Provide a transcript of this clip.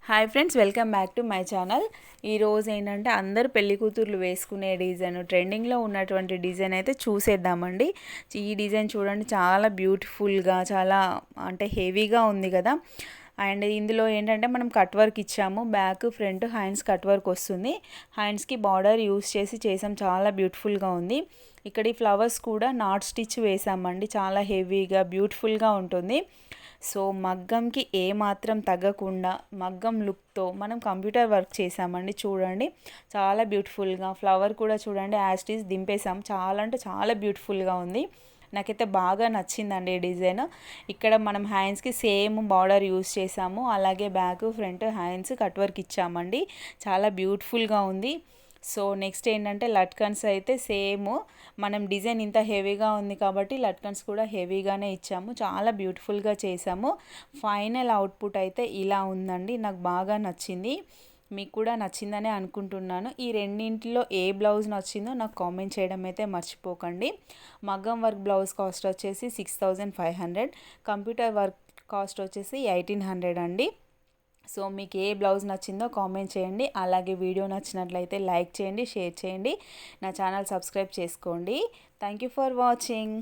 Hi friends, welcome back to my channel. ఈరోజు ఏంటంటే అందరూ పెళ్లి కూతుర్లు వేసుకునే డిజైన్, ట్రెండింగ్లో ఉన్నటువంటి డిజైన్ అయితే చూసేద్దామండి. ఈ డిజైన్ చూడండి, చాలా బ్యూటిఫుల్గా, చాలా అంటే హెవీగా ఉంది కదా. అండ్ ఇందులో ఏంటంటే మనం కట్ వర్క్ ఇచ్చాము, back front hands cut work వస్తుంది. హ్యాండ్స్కి బార్డర్ యూస్ చేసాం, చాలా బ్యూటిఫుల్గా ఉంది. ఇక్కడ ఈ ఫ్లవర్స్ కూడా నాట్ స్టిచ్ వేసామండి, చాలా హెవీగా బ్యూటిఫుల్గా ఉంటుంది. సో మగ్గంకి ఏమాత్రం తగ్గకుండా మగ్గం లుక్తో మనం కంప్యూటర్ వర్క్ చేసామండి. చూడండి, చాలా బ్యూటిఫుల్గా ఫ్లవర్ కూడా చూడండి, యాజ్ ఇట్ ఈస్ దింపేసాం. చాలా అంటే చాలా బ్యూటిఫుల్గా ఉంది. నాకైతే బాగా నచ్చిందండి ఈ డిజైన్. ఇక్కడ మనం హ్యాండ్స్కి సేమ్ బార్డర్ యూస్ చేసాము, అలాగే back front hands cut work ఇచ్చామండి. చాలా బ్యూటిఫుల్గా ఉంది. సో నెక్స్ట్ ఏంటంటే లట్కన్స్ అయితే సేమ్, మనం డిజైన్ ఇంత హెవీగా ఉంది కాబట్టి లట్కన్స్ కూడా హెవీగానే ఇచ్చాము, చాలా బ్యూటిఫుల్గా చేసాము. ఫైనల్ అవుట్పుట్ అయితే ఇలా ఉందండి, నాకు బాగా నచ్చింది. మీకు కూడా నచ్చిందనే అనుకుంటున్నాను. ఈ రెండింటిలో ఏ బ్లౌజ్ నచ్చిందో నాకు కామెంట్ చేయడం అయితే మర్చిపోకండి. మగ్గం వర్క్ బ్లౌజ్ కాస్ట్ వచ్చేసి 6500, కంప్యూటర్ వర్క్ కాస్ట్ వచ్చేసి 1800 అండి. సో మీకు ఏ బ్లౌజ్ నచ్చిందో కామెంట్ చేయండి. అలాగే వీడియో నచ్చినట్లయితే లైక్ చేయండి, షేర్ చేయండి, నా ఛానల్ సబ్స్క్రైబ్ చేసుకోండి. Thank you for watching.